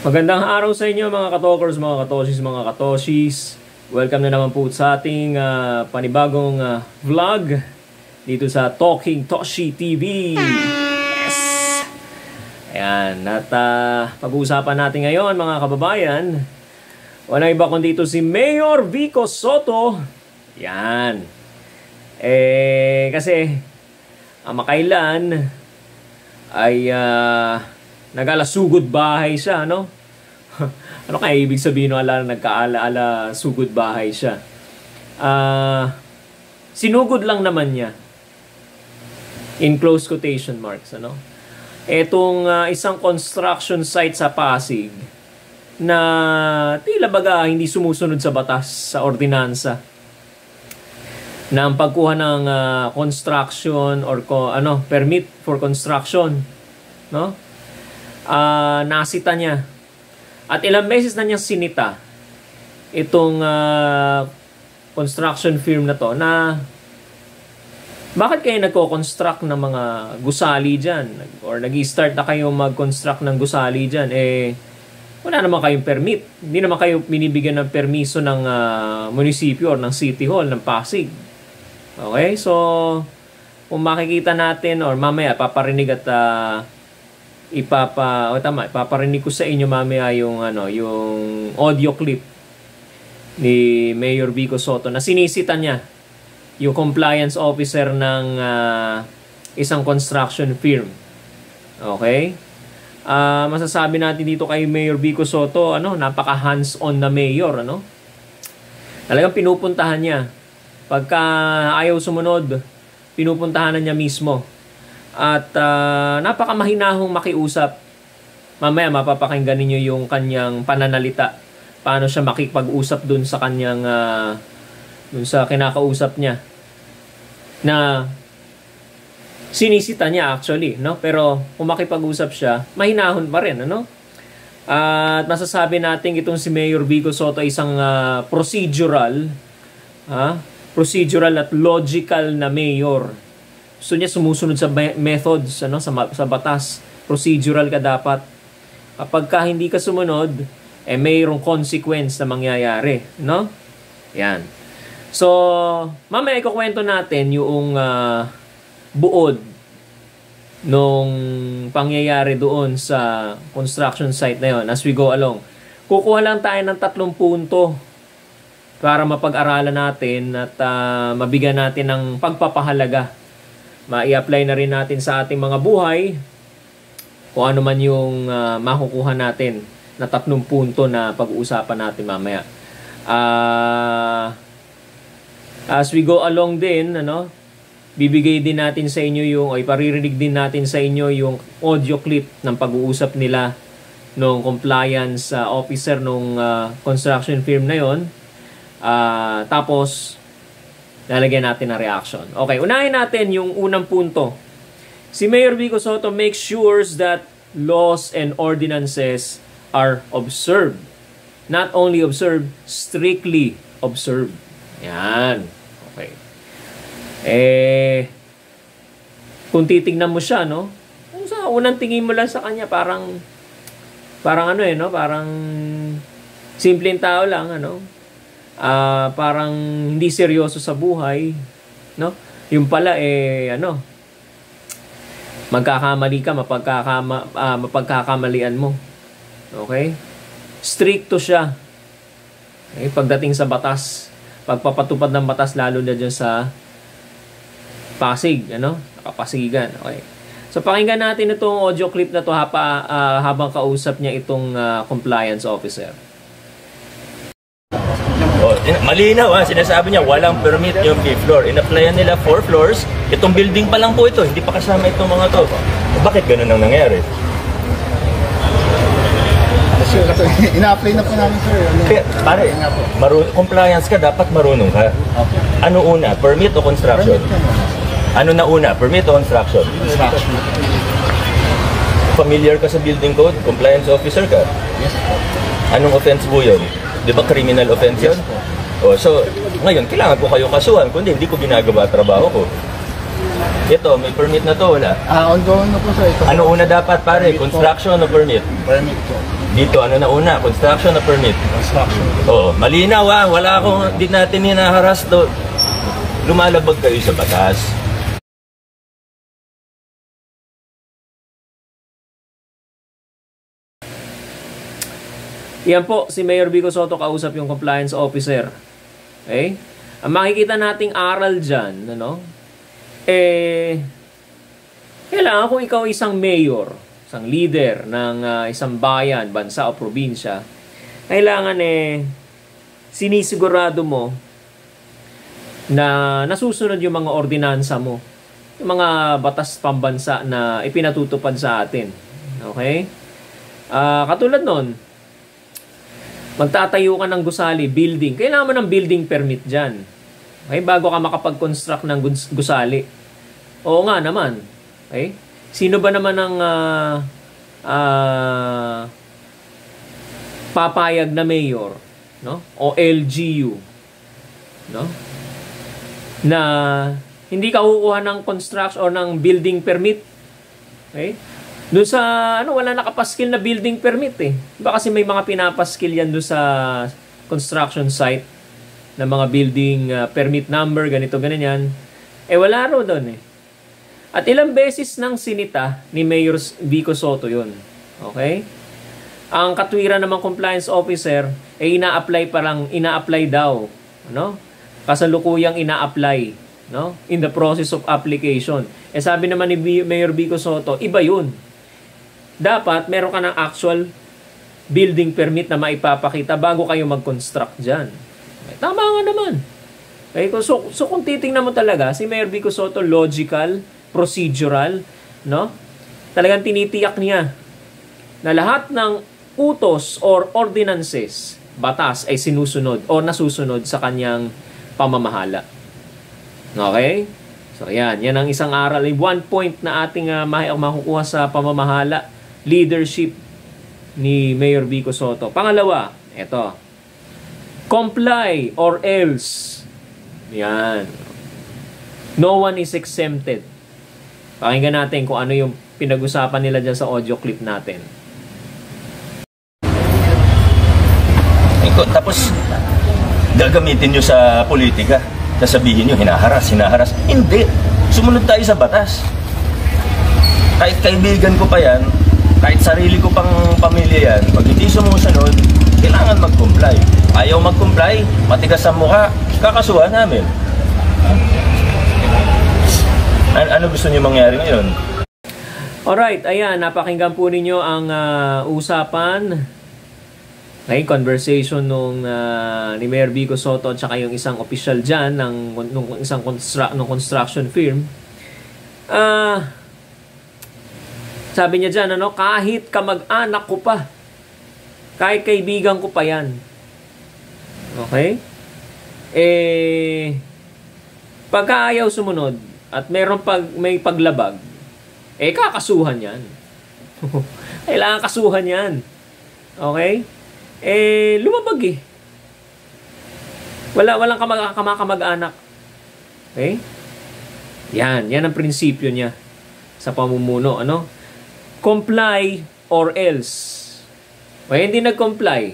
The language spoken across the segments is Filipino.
Magandang araw sa inyo mga katokers, mga katoshis, mga katoshis. Welcome na naman po sa ating panibagong vlog dito sa Talking Toshi TV. Yes! Ayan, at pag-uusapan natin ngayon mga kababayan, wala iba kundi dito si Mayor Vico Sotto. Yan. Kasi makailan ay nag-alasugod bahay siya, no? Ano kaya ibig sabihin no, nagkaala-ala sugod bahay siya? Sinugod lang naman niya. In close quotation marks, ano? Etong isang construction site sa Pasig na tila baga hindi sumusunod sa batas, sa ordinansa. Na ang pagkuha ng construction or permit for construction, no? Nasita niya. At ilang beses na niyang sinita itong construction firm na to na bakit kayo nagko-construct ng mga gusali dyan? Or nag-i-start na kayo mag-construct ng gusali dyan? Wala naman kayong permit. Hindi naman kayo binibigyan ng permiso ng munisipyo or ng City Hall ng Pasig. Okay? So, kung makikita natin or mamaya paparinig at ipaparinig ko sa inyo mamaya yung audio clip ni Mayor Vico Sotto na sinisita niya yung compliance officer ng isang construction firm. Okay? Masasabi natin dito kay Mayor Vico Sotto, napaka hands-on na mayor, Talagang pinupuntahan niya. Pagka ayaw sumunod, pinupuntahan na niya mismo. At napakamahinahong makiusap. Mamaya mapapakinggan ninyo yung kanyang pananalita. Paano siya makipag-usap dun sa kanyang dun sa kinakausap niya. Na sinisita niya actually, no? Pero kung makipag-usap siya, mahinahon pa rin, At masasabi natin itong si Mayor Vico Sotto ay isang procedural at logical na mayor. Gusto niya sumusunod sa methods, sa batas. Procedural ka dapat. Kapag ka hindi ka sumunod, mayroong consequence na mangyayari, Yan. So, mamaya ikukwento natin yung buod nung pangyayari doon sa construction site na yon as we go along. Kukuha lang tayo ng 3 punto para mapag-aralan natin at mabigyan natin ng pagpapahalaga. Ma-i-apply na rin natin sa ating mga buhay kung ano man yung makukuha natin na 3 punto na pag-uusapan natin mamaya. As we go along din, bibigay din natin sa inyo iparirinig din natin sa inyo yung audio clip ng pag-uusap nila nung compliance officer nung construction firm na yon. Tapos lalagyan natin ng reaction. Okay, unahin natin yung unang punto. Si Mayor Vico Sotto makes sure that laws and ordinances are observed. Not only observed, strictly observed. Yan. Okay. Kung titignan mo siya, kung sa unang tingin mo lang sa kanya, parang parang simpleng tao lang, parang hindi seryoso sa buhay, yung pala magkakamali ka, mapagkakamalian mo. Okay? Stricto siya. Okay? Pagdating sa batas, pagpapatupad ng batas lalo na dyan sa Pasig, Kapasigan. Okay. So pakinggan natin itong audio clip na to habang kausap niya itong compliance officer. Malinaw sinasabi niya walang permit yung 5th floor. In-applyan nila 4 floors. Itong building pa lang po ito, hindi pa kasama itong mga to. Bakit ganun ang nangyari? Ina-apply na po namin, sir. Kaya, pare, compliance ka, dapat marunong ka. Okay. Ano una, permit o construction? Ano na una, permit o construction? Construction. Familiar ka sa building code? Compliance officer ka? Yes po. Anong offense po yun? Di ba criminal offense yun? Yes po. So, ngayon, kailangan ko kayo kasuhan, kundi hindi ko ginagawa trabaho ko. Ito, may permit na to, wala? Ongoing na po, sir. Ito Ano una dapat, pare? Construction o permit? Permit po. Dito, ano na una? Construction na permit? Construction. Oo, malinaw wala akong, di natin hinaharas do. Lumalabag kayo sa batas. Yan po, si Mayor Vico Soto kausap yung compliance officer. Okay? Ang makikita nating aral dyan, ano? Kailangan kung ikaw isang mayor, isang leader ng isang bayan, bansa o probinsya, kailangan sinisigurado mo na nasusunod yung mga ordinansa mo, yung mga batas pambansa na ipinatutupad sa atin. Okay? Katulad nun, magtatayo ka ng gusali, building. Kailangan mo ng building permit dyan. Okay? Bago ka makapag-construct ng gusali. Oo nga naman. Okay? Sino ba naman ang papayag na mayor, no? O LGU, no? Na hindi ka kukuha ng construction or ng building permit. Okay? Doon sa, wala nakapaskil na building permit eh. Diba kasi may mga pinapaskil yan doon sa construction site na mga building permit number, ganito, ganyan. Wala ro doon eh. At ilang beses nang sinita ni Mayor Vico Soto yun. Okay? Ang katwiran namang compliance officer, ina-apply daw. Ano? Kasalukuyang ina-apply. No? In the process of application. Sabi naman ni Mayor Vico Soto, iba yun. Dapat meron ka ng actual building permit na maipapakita bago kayo mag-construct dyan. Tama nga naman. Okay? So kung titingnan mo talaga, si Mayor Vico Soto, logical, procedural, no? Talagang tinitiyak niya na lahat ng utos or ordinances, batas ay sinusunod o nasusunod sa kanyang pamamahala. Okay? So yan ang isang aral, one point na ating makukuha sa pamamahala, leadership ni Mayor Vico Soto. Pangalawa, ito. Comply or else. Yan. No one is exempted. Pakinggan natin kung ano yung pinag-usapan nila dyan sa audio clip natin. Tapos, gagamitin nyo sa politika. Sasabihin nyo, hinaharas. Hindi. Sumunod tayo sa batas. Kahit kaibigan ko pa yan, kahit sarili ko pang pamilya yan, pag hindi sumusunod, kailangan mag-comply. Ayaw mag-comply, matigas sa mukha, kakasuhan namin. Ano gusto niyo mangyari ngayon? Alright, ayan, napakinggan po ninyo ang usapan, conversation nung ni Mayor Vico Soto at saka yung isang official dyan ng isang construction firm. Sabi niya dyan, kahit kamag-anak ko pa, kahit kaibigan ko pa yan. Okay? Pagka ayaw sumunod at may paglabag, kakasuhan yan. Kailangan kasuhan yan. Okay? Lumabag eh. Walang kamag-anak. Okay? Yan ang prinsipyo niya sa pamumuno, comply or else. Hindi nag-comply.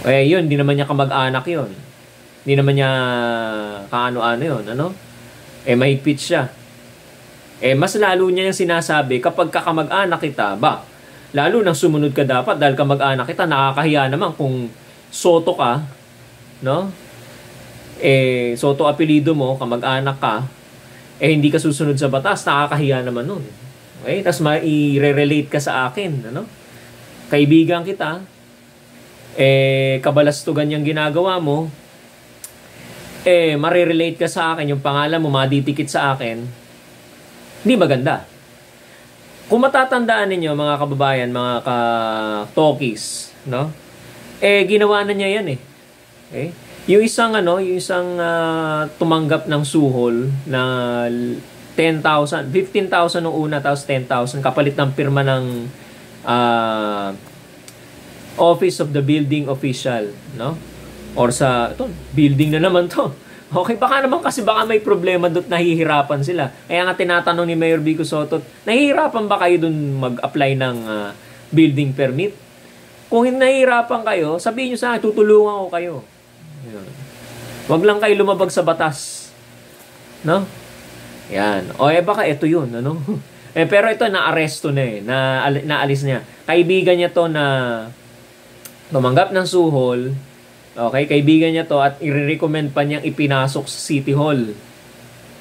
Yun, hindi naman niya kamag-anak yun. Hindi naman niya kaano-ano yun, mahigpit siya. Mas lalo niya yung sinasabi, kapag kakamag-anak kita, lalo nang sumunod ka dapat dahil kamag-anak kita, nakakahiya naman kung Soto ka, Soto apelido mo, kamag-anak ka, hindi ka susunod sa batas, nakakahiya naman nun. Okay? Tapos i-relate ka sa akin, kaibigan kita, kabalastugan yung ginagawa mo, marirelate ka sa akin, yung pangalan mo, maditikit sa akin, hindi maganda. Kung matatandaan ninyo, mga kababayan, mga ka-talkies, ginawa na niya yan Okay? Yung isang tumanggap ng suhol na 10,000, 15,000 nung una, tapos 10,000, kapalit ng pirma ng Office of the Building Official, or sa building na naman to. Okay, baka may problema doon, nahihirapan sila. Kaya nga tinatanong ni Mayor Vico Soto, nahihirapan ba kayo doon mag-apply ng building permit. Kung nahihirapan kayo, sabihin nyo sa akin, tutulungan ko kayo. Yun. Wag lang kayo lumabag sa batas. No? Yan. O baka ito yun, ano? Pero ito, na-aresto na eh. Naalis niya. Kaibigan niya to na tumanggap ng suhol. Okay, kaibigan niya to at i-recommend pa niyang ipinasok sa City Hall.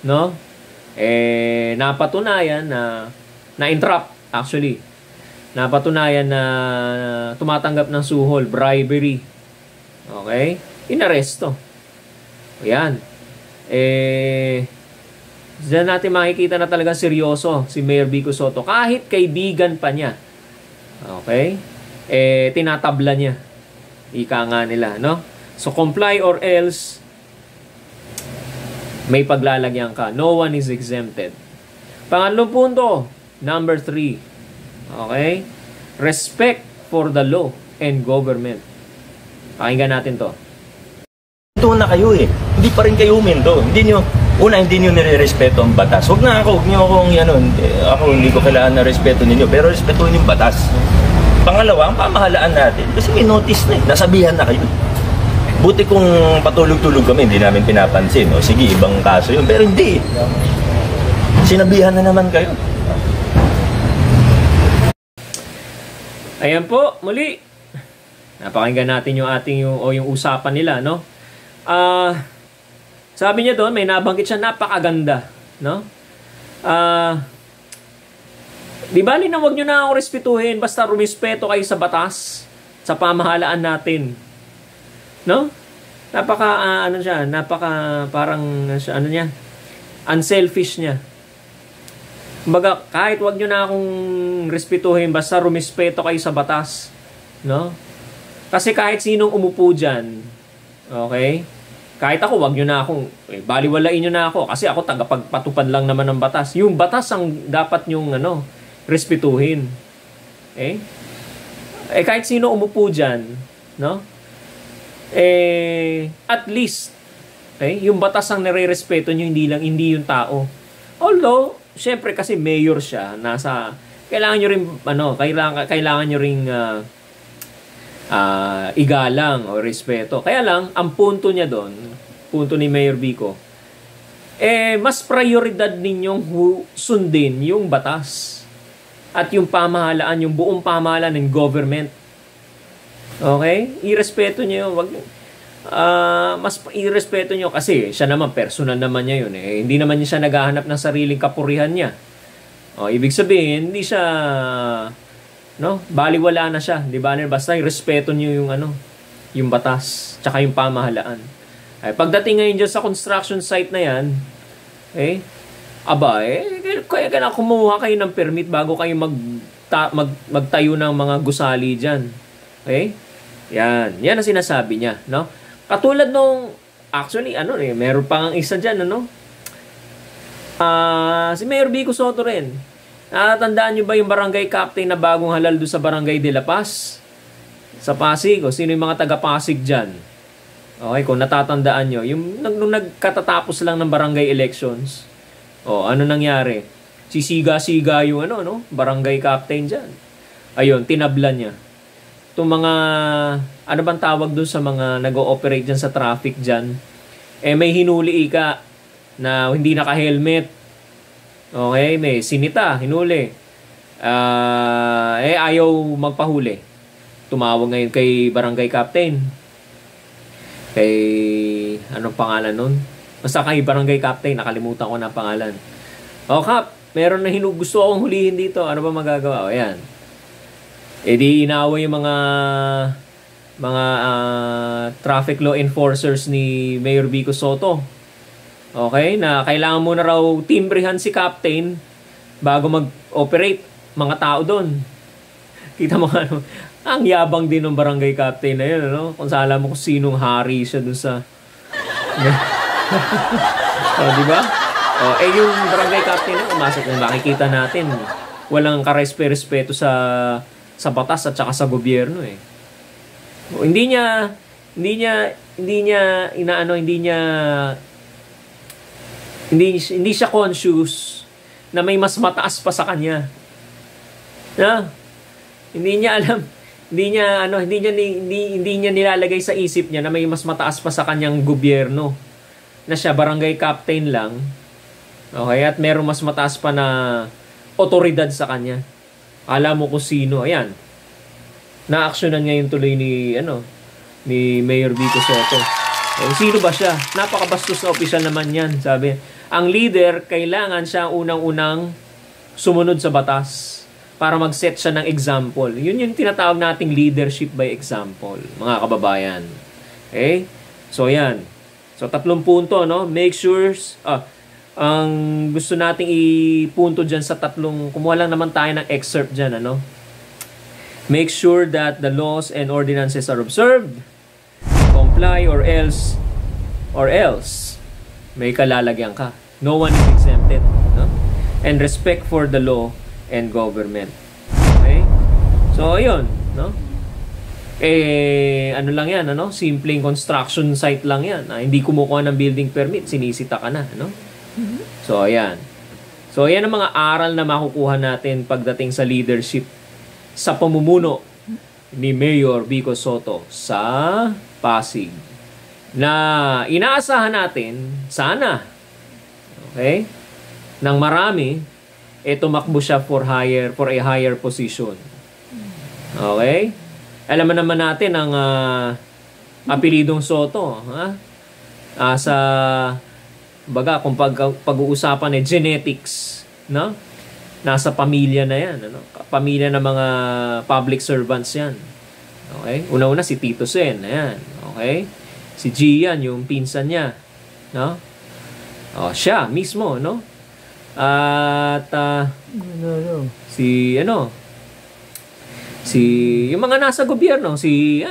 No? Napatunayan na entrap actually. Napatunayan na tumatanggap ng suhol, bribery. Okay? Inaresto. Ayan. Diyan natin makikita na talaga seryoso si Mayor Vico Sotto. Kahit kaibigan pa niya. Okay? Tinatabla niya. Ika nga nila, no? So, comply or else may paglalagyan ka. No one is exempted. Pangatlong punto, number 3. Okay? Respect for the law and government. Pakinggan natin to. Ito na kayo eh. Hindi pa rin kayo huminto. Hindi nyo nire-respeto ang batas. Huwag niyo akong ako hindi ko kailangan na respeto ninyo. Pero respetuhin yung batas. Pangalawa, ang pamahalaan natin. Kasi may notice na eh. Nasabihan na kayo. Buti kung patulog-tulog kami, hindi namin pinapansin. O sige, ibang kaso yun. Pero hindi. Sinabihan na naman kayo. Ayan po, muli. Napakinggan natin yung usapan nila, no? Sabi niya doon, may nabanggit siya, napakaganda, no? Di ba, wag nyo na ako respetuhin, basta rumispeto kayo sa batas, sa pamahalaan natin. No? Unselfish niya. Kumbaga, kahit wag nyo na akong respetuhin, basta rumispeto kayo sa batas. No? Kasi kahit sinong umupo dyan, okay? Kahit ako, wag nyo na akong, baliwalain nyo na ako, kasi ako tagapagpatupad lang naman ng batas. Yung batas ang dapat nyong, respetuhin. Okay? Kahit sino umupo dyan, no? At least, yung batas ang nire-respeto nyo, hindi yung tao. Although, syempre kasi mayor siya, kailangan nyo rin, kailangan nyo rin igalang o respeto. Kaya lang, ang punto niya doon, punto ni Mayor Vico, mas prioridad ninyong sundin yung batas at yung pamahalaan, yung buong pamahalaan ng government. Okay? Irespeto niyo, mas irespeto niyo kasi siya naman, personal naman niya yun. Hindi naman siya naghahanap ng sariling kapurihan niya. Ibig sabihin, hindi siya, baliwala na siya. Di ba? Basta irespeto niyo yung batas, tsaka yung pamahalaan. Pagdating ngayon dyan sa construction site na yan, kaya kumuha kayo ng permit bago kayo magtayo ng mga gusali dyan. Okay? Yan ang sinasabi niya, no? Katulad nung, actually, meron pa ang isa dyan, si Mayor Vico Sotto rin. Natatandaan nyo ba yung barangay captain na bagong halal doon sa barangay De La Paz? Sa Pasig, o sino yung mga taga-Pasig dyan? Okay, kung natatandaan nyo, nung nagkatatapos lang ng barangay elections, ano nangyari? Sisiga-siga yung barangay captain dyan. Ayun, tinabla niya. Itong mga, bang tawag doon sa mga nag-ooperate dyan sa traffic dyan? May hinuli na hindi naka-helmet. Okay, may sinita, hinuli. Ayaw magpahuli. Tumawag ngayon kay barangay captain. Kay, anong pangalan nun? Basta kay barangay captain, nakalimutan ko na pangalan. Kap, meron na gusto akong hulihin dito. Ano ba magagawa? Ayan. Di inaway yung mga traffic law enforcers ni Mayor Vico Sotto. Okay? Na kailangan mo na raw timbrehan si captain bago mag-operate mga tao doon. Kita mo ang yabang din ng barangay captain na yun, Kung sala mo kung sinong hari siya doon sa... di ba? Yung barangay captain na umasok na makikita natin. Walang karespeto sa batas at saka sa gobyerno hindi siya conscious na may mas mataas pa sa kanya. Hindi niya alam. Hindi niya nilalagay sa isip niya na may mas mataas pa sa kanyang gobyerno. Na siya barangay captain lang. Okay, at meron mas mataas pa na otoridad sa kanya. Alam mo kung sino. Ayan. Na-actionan ngayon tuloy ni Mayor Vico Soto. Sino ba siya? Napakabastos na opisyal naman yan. Sabi, ang leader, kailangan siya unang-unang sumunod sa batas para mag-set siya ng example. Yun yung tinatawag nating leadership by example, mga kababayan. Okay? So, yan. So, 3 punto, no? Make sure, ang gusto nating ipunto dyan sa 3, kumuha lang naman tayo ng excerpt dyan, ano? Make sure that the laws and ordinances are observed, comply or else may kalalagyan ka. No one is exempted, no? And respect for the law and government. Okay? So, ayun, no? Ano lang yan, ano? Simpleng construction site lang yan. Hindi kumukuha ng building permit, sinisita ka na, no? So, ayan. So, ayan ang mga aral na makukuha natin pagdating sa leadership sa pamumuno ni Mayor Vico Soto sa Pasig. Na inaasahan natin, sana, okay, ng marami, tumakbo siya for a higher position. Okay? Alam naman natin ang apelidong Soto, ha? Sa baga, kung pag-uusapan genetics, no? Nasa pamilya na yan, ano? Pamilya ng mga public servants yan. Okay? Una-una si Tito Sen, ayan. Okay? Si Gian, yung pinsan niya, no? Siya mismo, no? At si yung mga nasa gobyerno, si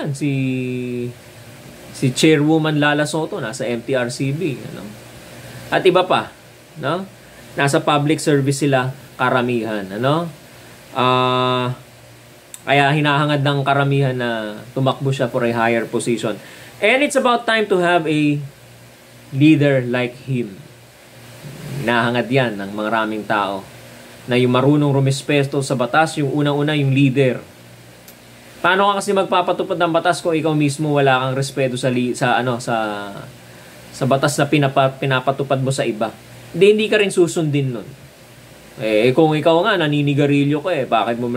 Chairwoman Lala Soto nasa MTRCB, ano? At iba pa, no? Nasa public service sila karamihan, ano? Kaya hinahangad ng karamihan na tumakbo siya for a higher position. And it's about time to have a leader like him. Hinahangad yan ng maraming tao na yung marunong rumespeto sa batas, yung unang-una yung leader. Paano ka kasi magpapatupad ng batas kung ikaw mismo wala kang respeto sa batas na pinapatupad mo sa iba? Hindi ka rin susundin nun. Kung ikaw nga naninigarilyo ka, bakit mo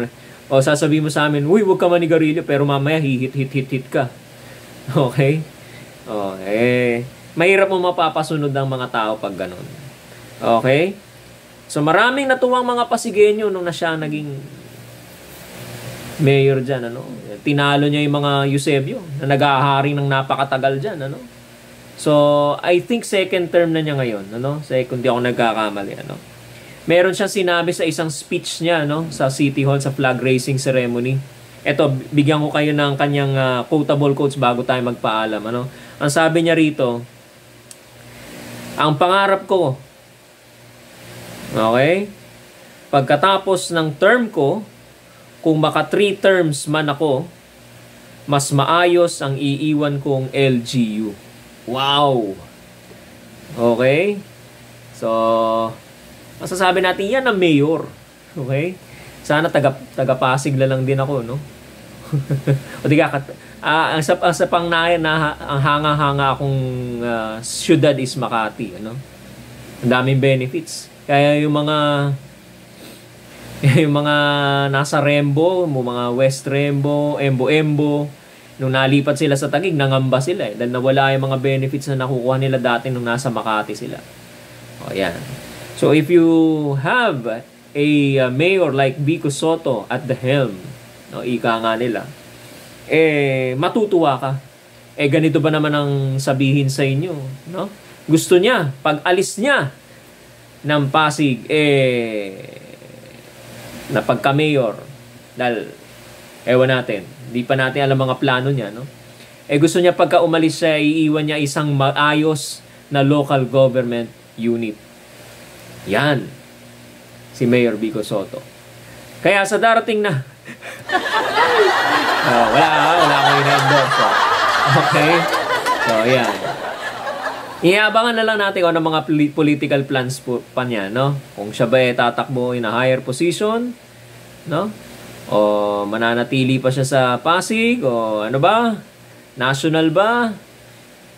sasabihin mo sa amin, uy, huwag ka manigarilyo, pero mamaya hit ka. Okay? Mahirap mo mapapasunod ng mga tao pag ganun. Okay? So maraming natuwang mga Pasigueño nung na siya naging mayor dyan, ano? Tinalo niya yung mga Eusebio na nag-ahari ng napakatagal dyan, ano? So, I think second term na niya ngayon, ano? Kung di ako nagkakamali, ano? Meron siyang sinabi sa isang speech niya, no? Sa City Hall, sa flag raising ceremony. Eto, bigyan ko kayo ng kanyang quotable quotes bago tayo magpaalam, ano? Ang sabi niya rito, ang pangarap ko, okay? Pagkatapos ng term ko, kung maka 3 terms man ako, mas maayos ang iiwan kong LGU. Wow! Okay? So, masasabi natin yan ang mayor. Okay? Sana taga-Pasig lang din ako, no? O di ka, ang hanga-hanga akong syudad is Makati, ano? Ang daming benefits. Kaya yung mga nasa Rembo, mga West Rembo, Embo, nung nalipat sila sa Taguig, nangamba sila dahil nawala yung mga benefits na nakukuha nila dati nung nasa Makati sila. O yan. So if you have a mayor like Vico Soto at the helm, no, ika nga nila, matutuwa ka. Ganito ba naman ang sabihin sa inyo, no? Gusto niya, pag alis niya ng Pasig, na pagka-mayor, dahil ewan natin, di pa natin alam mga plano niya, no? Gusto niya pagka umalis siya, iiwan niya isang maayos na local government unit. Yan. Si Mayor Vico Soto. Kaya sa darating na wala akong ina-endorse. Okay? So, yan. Iaabangan na lang natin kung ano mga political plans pa niya, no? Kung siya ba tatakbo in a higher position, no? O mananatili pa siya sa Pasig? O ano ba? National ba?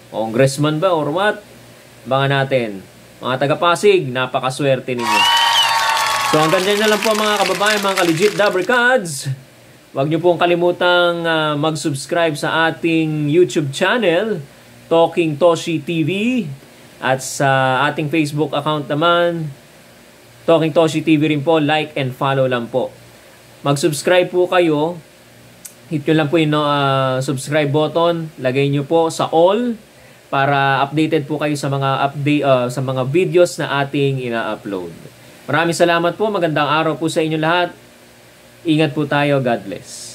Congressman ba? Or what? Abangan natin. Mga taga-Pasig, napakaswerte ninyo. So hanggang dyan na lang po mga kababayan, mga ka-legit Dabarkads. Huwag niyo pong kalimutang mag-subscribe sa ating YouTube channel, Talking Toshi TV. At sa ating Facebook account naman, Talking Toshi TV rin po. Like and follow lang po. Mag-subscribe po kayo. Hit nyo lang po yung subscribe button. Lagay nyo po sa all para updated po kayo sa mga sa mga videos na ating ina-upload. Maraming salamat po. Magandang araw po sa inyo lahat. Ingat po tayo. God bless.